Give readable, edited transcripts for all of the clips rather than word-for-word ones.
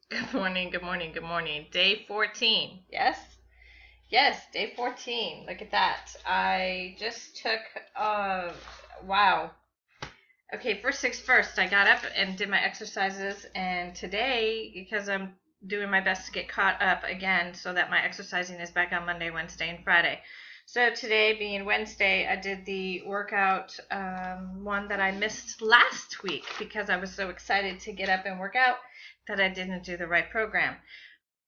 Good morning, good morning, good morning. Day 14. Yes? Yes, day 14. Look at that. I just took, wow. Okay, first things first, I got up and did my exercises, and today, because I'm doing my best to get caught up again so that my exercising is back on Monday, Wednesday, and Friday. So today, being Wednesday, I did the workout, one that I missed last week because I was so excited to get up and work out that I didn't do the right program.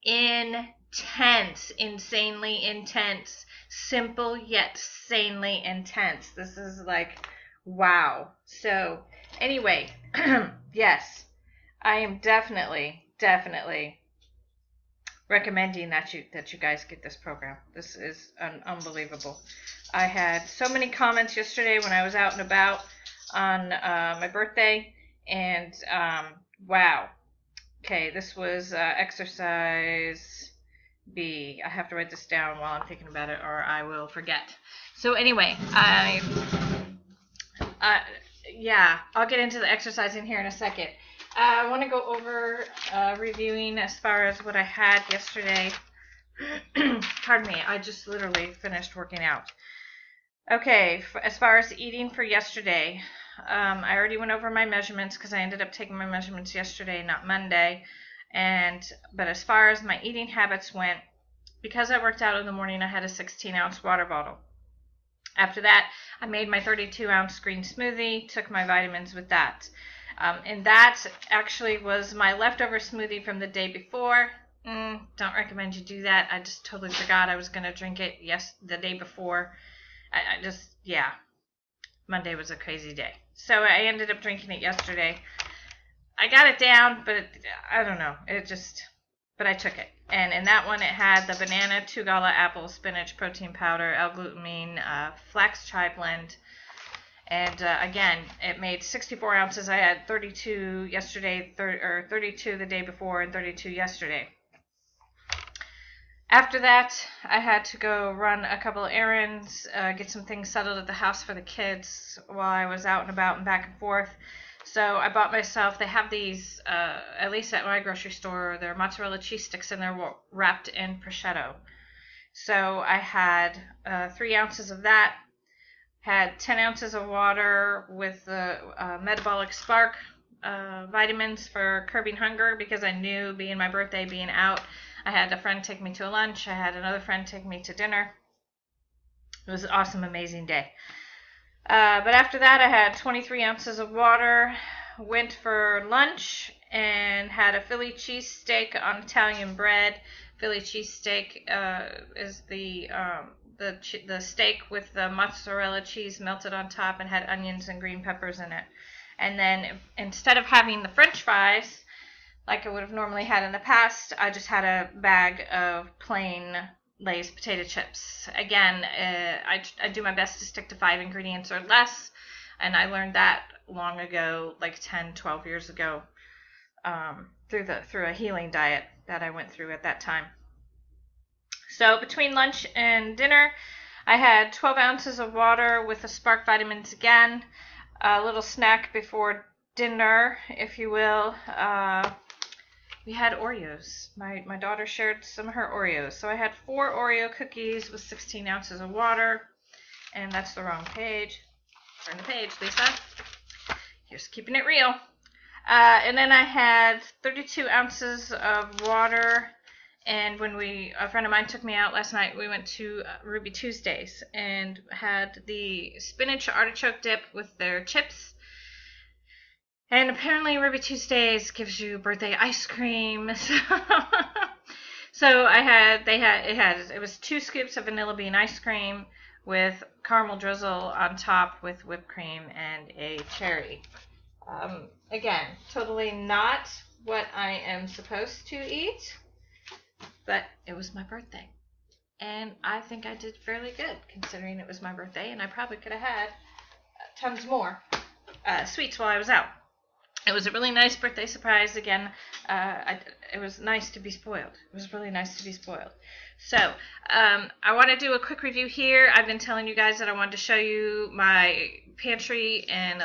Intense, insanely intense, simple yet sanely intense. This is like, wow. So, anyway, yes, I am definitely recommending that you guys get this program. This is unbelievable. I had so many comments yesterday when I was out and about on my birthday, and wow. Okay, this was exercise B. I have to write this down while I'm thinking about it, or I will forget. So anyway, uh, yeah, I'll get into the exercising here in a second. I want to go over reviewing as far as what I had yesterday. Pardon me, I just literally finished working out. Okay, as far as eating for yesterday, I already went over my measurements because I ended up taking my measurements yesterday, not Monday. But as far as my eating habits went, because I worked out in the morning, I had a 16-ounce water bottle. After that, I made my 32-ounce green smoothie, took my vitamins with that. And that actually was my leftover smoothie from the day before. Don't recommend you do that. I just totally forgot I was going to drink it the day before. I just, yeah, Monday was a crazy day. So I ended up drinking it yesterday. I got it down, but I don't know. But I took it. And in that one, it had the banana, 2-gala apple, spinach, protein powder, L-glutamine, flax chai blend. And again, it made 64 ounces. I had 32 yesterday, 32 the day before, and 32 yesterday. After that, I had to go run a couple of errands, get some things settled at the house for the kids while I was out and about and back and forth. So I bought myself, they have these, at least at my grocery store, they're mozzarella cheese sticks and they're wrapped in prosciutto. So I had 3 ounces of that, had 10 ounces of water with the Metabolic Spark vitamins for curbing hunger because I knew being my birthday, being out, I had a friend take me to a lunch. I had another friend take me to dinner. It was an awesome, amazing day. But after that, I had 23 ounces of water, went for lunch, and had a Philly cheesesteak on Italian bread. Philly cheesesteak is the steak with the mozzarella cheese melted on top and had onions and green peppers in it. And then instead of having the French fries, like I would have normally had in the past, I just had a bag of plain Lay's potato chips. Again, I do my best to stick to 5 ingredients or less, and I learned that long ago, like 10, 12 years ago, through a healing diet that I went through at that time. So between lunch and dinner, I had 12 ounces of water with the Spark vitamins again, a little snack before dinner, if you will. We had Oreos. My daughter shared some of her Oreos. So I had 4 Oreo cookies with 16 ounces of water. And that's the wrong page. Turn the page, Lisa. Just keeping it real. And then I had 32 ounces of water. And when a friend of mine took me out last night, we went to Ruby Tuesdays and had the spinach artichoke dip with their chips. And apparently Ruby Tuesdays gives you birthday ice cream. So it was 2 scoops of vanilla bean ice cream with caramel drizzle on top with whipped cream and a cherry. Again, totally not what I am supposed to eat, but it was my birthday. And I think I did fairly good considering it was my birthday, and I probably could have had tons more sweets while I was out. It was a really nice birthday surprise. Again, it was nice to be spoiled. It was really nice to be spoiled. So, I want to do a quick review here. I've been telling you guys that I wanted to show you my pantry and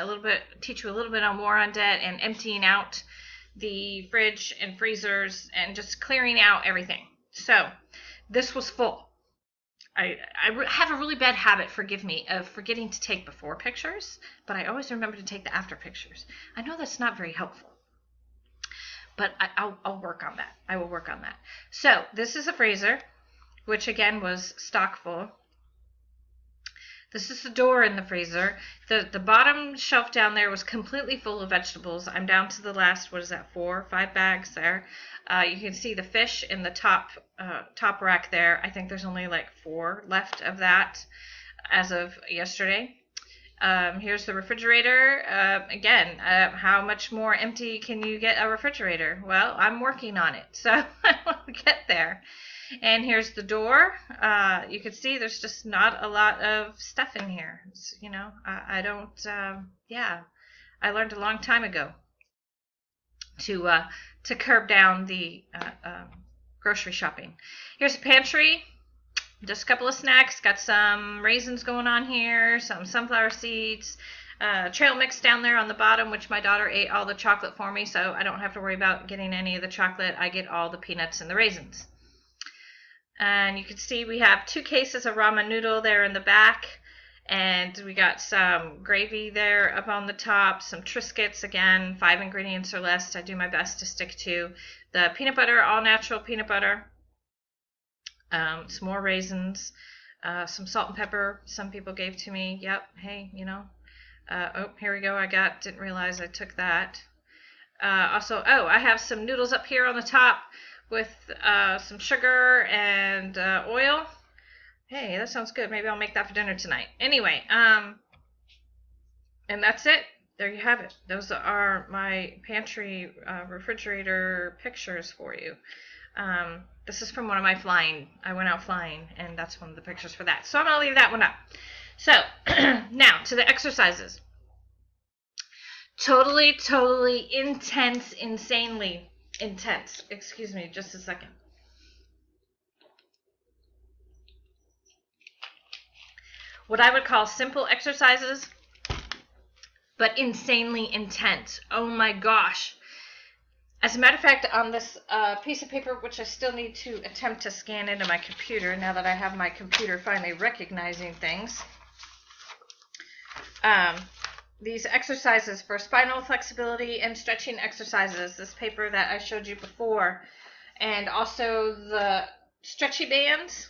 teach you a little bit on war on debt and emptying out the fridge and freezers and just clearing out everything. So this was full. I have a really bad habit, forgive me, of forgetting to take before pictures, but I always remember to take the after pictures. I know that's not very helpful, but I'll work on that. I will work on that. So this is a freezer, which again was stock full. This is the door in the freezer. The bottom shelf down there was completely full of vegetables. I'm down to the last, 4 or 5 bags there. You can see the fish in the top rack there. I think there's only like 4 left of that as of yesterday. Here's the refrigerator. Again, how much more empty can you get a refrigerator? Well, I'm working on it, so I will get there. And here's the door. You can see there's just not a lot of stuff in here. It's, I don't, I learned a long time ago to curb down the grocery shopping. Here's a pantry. Just a couple of snacks. Got some raisins going on here, some sunflower seeds, trail mix down there on the bottom, which my daughter ate all the chocolate for me, so I don't have to worry about getting any of the chocolate. I get all the peanuts and the raisins. And you can see we have 2 cases of ramen noodle there in the back, and we got some gravy there up on the top, some Triscuits, again, 5 ingredients or less. I do my best to stick to the peanut butter, all natural peanut butter, some more raisins, some salt and pepper some people gave to me. Yep, hey, oh, here we go. Didn't realize I took that. Also, I have some noodles up here on the top with some sugar and oil. Hey, that sounds good. Maybe I'll make that for dinner tonight. Anyway, and that's it. There you have it. Those are my pantry refrigerator pictures for you. This is from one of my flying. I went out flying, and that's one of the pictures for that. So I'm going to leave that one up. So, now to the exercises. Totally intense, insanely intense. Excuse me, just a second. What I would call simple exercises, but insanely intense. Oh my gosh. As a matter of fact, on this piece of paper, which I still need to attempt to scan into my computer now that I have my computer finally recognizing things, these exercises for spinal flexibility and stretching exercises, this paper that I showed you before, and also the stretchy bands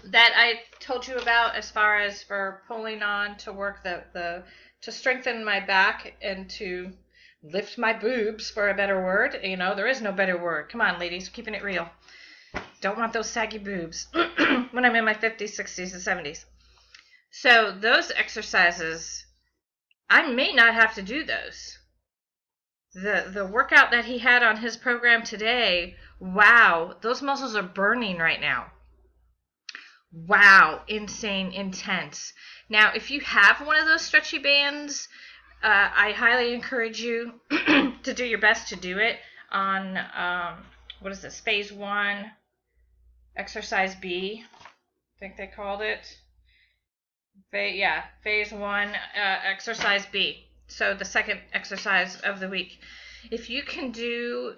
that I told you about as far as for pulling on to work to strengthen my back and to lift my boobs, for a better word. There is no better word. Come on, ladies, keeping it real. Don't want those saggy boobs when I'm in my 50s, 60s, and 70s. So those exercises, I may not have to do those. The workout that he had on his program today, wow, those muscles are burning right now. Wow, insane, intense. Now, if you have one of those stretchy bands, I highly encourage you to do your best to do it on, what is this, phase 1, exercise B, I think they called it. Phase 1, exercise B. So the second exercise of the week. If you can do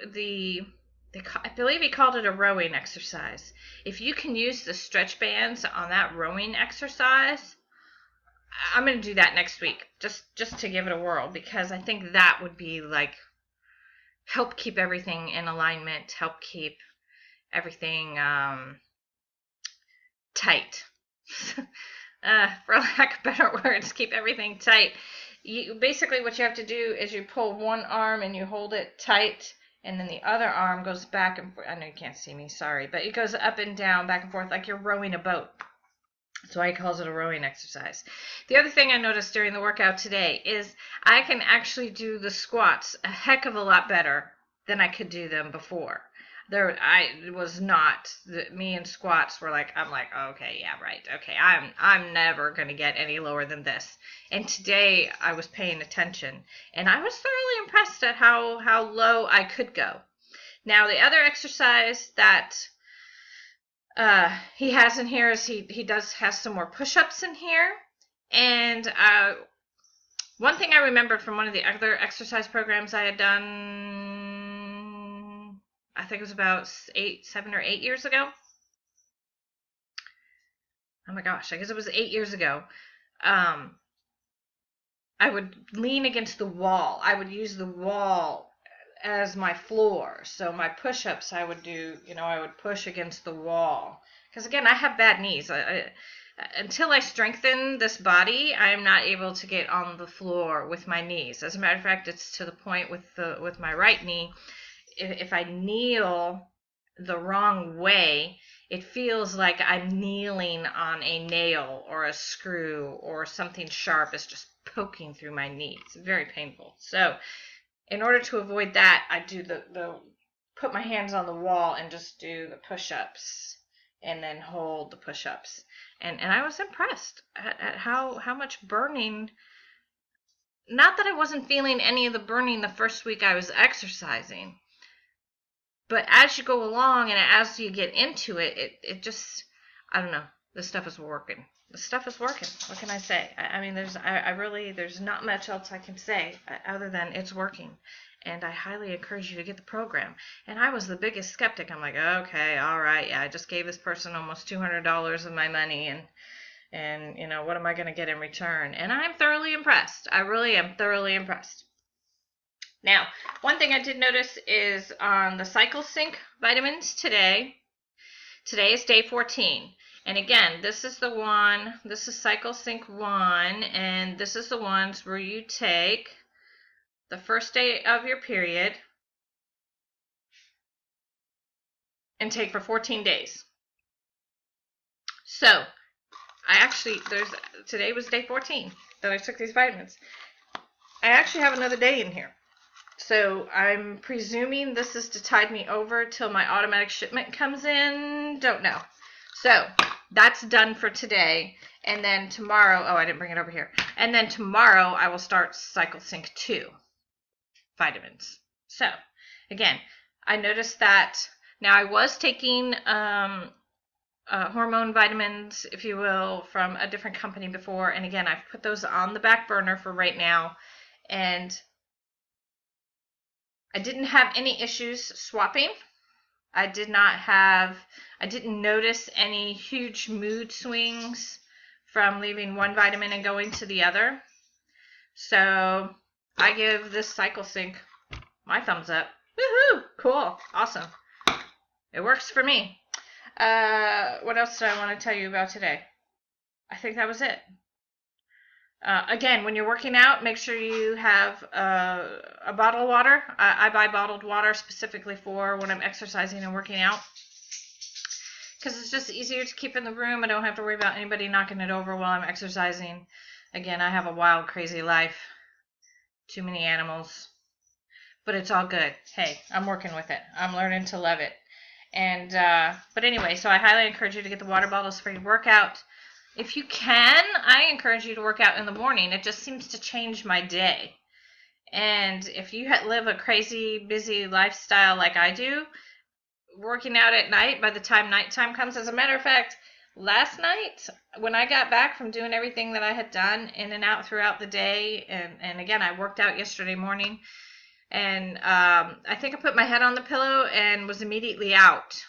I believe he called it a rowing exercise. If you can use the stretch bands on that rowing exercise, I'm going to do that next week, just to give it a whirl, because I think that would be help keep everything in alignment, help keep everything tight. For lack of better words, keep everything tight. Basically what you have to do is you pull one arm and you hold it tight, and then the other arm goes back and forth. I know you can't see me, sorry, but it goes up and down, back and forth, like you're rowing a boat. That's why he calls it a rowing exercise. The other thing I noticed during the workout today is I can actually do the squats a heck of a lot better than I could do them before. Me and squats were I'm like, okay, yeah, right, okay, I'm never going to get any lower than this. And today I was paying attention, and I was thoroughly impressed at how low I could go. Now, the other exercise that he has in here is he has some more push-ups in here, and One thing I remembered from one of the other exercise programs I had done, I think it was about 7 or 8 years ago. Oh my gosh, I guess it was 8 years ago. I would lean against the wall. I would use the wall as my floor. So my push-ups, I would do, I would push against the wall. Because again, I have bad knees. Until I strengthen this body, I am not able to get on the floor with my knees. As a matter of fact, it's to the point with my right knee, if I kneel the wrong way, it feels like I'm kneeling on a nail or a screw or something sharp is just poking through my knee. It's very painful. So in order to avoid that, I do put my hands on the wall and just do the push-ups and then hold the push-ups. And I was impressed at how much burning, not that I wasn't feeling any of the burning the first week I was exercising, but as you go along and as you get into it, it just, I don't know, this stuff is working. The stuff is working. What can I say? I mean, there's not much else I can say other than it's working. And I highly encourage you to get the program. And I was the biggest skeptic. I'm like, okay, all right, yeah, I just gave this person almost $200 of my money, and what am I going to get in return? And I'm thoroughly impressed. I really am thoroughly impressed. Now, one thing I did notice is on the Cycle Sync vitamins today is day 14. And again, this is Cycle Sync 1, and this is the ones where you take the first day of your period and take for 14 days. So, today was day 14 that I took these vitamins. I actually have another day in here. So I'm presuming this is to tide me over till my automatic shipment comes in. Don't know. So that's done for today. And then tomorrow, I didn't bring it over here. And then tomorrow I will start Cycle Sync 2 vitamins. So again, I noticed that now I was taking hormone vitamins, if you will, from a different company before. And again, I've put those on the back burner for right now. And I didn't have any issues swapping. I didn't notice any huge mood swings from leaving one vitamin and going to the other. So I give this Cycle Sync my thumbs up. Woohoo! Cool. Awesome. It works for me. What else did I want to tell you about today? I think that was it. Again, when you're working out, make sure you have a bottle of water. I buy bottled water specifically for when I'm exercising and working out, because it's just easier to keep in the room. I don't have to worry about anybody knocking it over while I'm exercising. Again, I have a wild, crazy life. Too many animals. But it's all good. Hey, I'm working with it. I'm learning to love it. And but anyway, so I highly encourage you to get the water bottles for your workout. If you can, I encourage you to work out in the morning. It just seems to change my day. And if you live a crazy, busy lifestyle like I do, working out at night by the time nighttime comes. As a matter of fact, last night when I got back from doing everything that I had done in and out throughout the day, and again, I worked out yesterday morning, and I think I put my head on the pillow and was immediately out.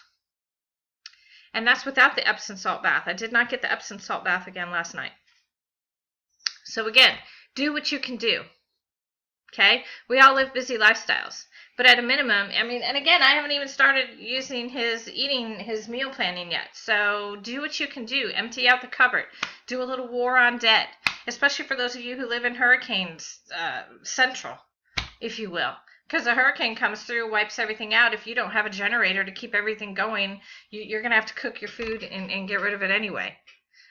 And that's without the Epsom salt bath. I did not get the Epsom salt bath again last night. So again, do what you can do. Okay? We all live busy lifestyles. But at a minimum, I mean, and again, I haven't even started using his meal planning yet. So do what you can do. Empty out the cupboard. Do a little war on debt. Especially for those of you who live in hurricanes central, if you will. Because a hurricane comes through, wipes everything out. If you don't have a generator to keep everything going, you're going to have to cook your food and get rid of it anyway.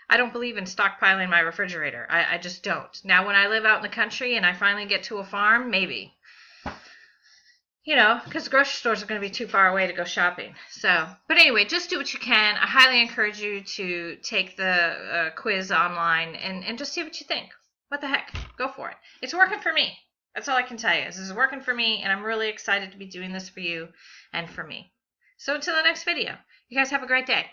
I don't believe in stockpiling my refrigerator. I just don't. Now, when I live out in the country and I finally get to a farm, maybe. Because grocery stores are going to be too far away to go shopping. So, but anyway, just do what you can. I highly encourage you to take the quiz online and just see what you think. What the heck? Go for it. It's working for me. That's all I can tell you. This is working for me, and I'm really excited to be doing this for you and for me. So until the next video, you guys have a great day.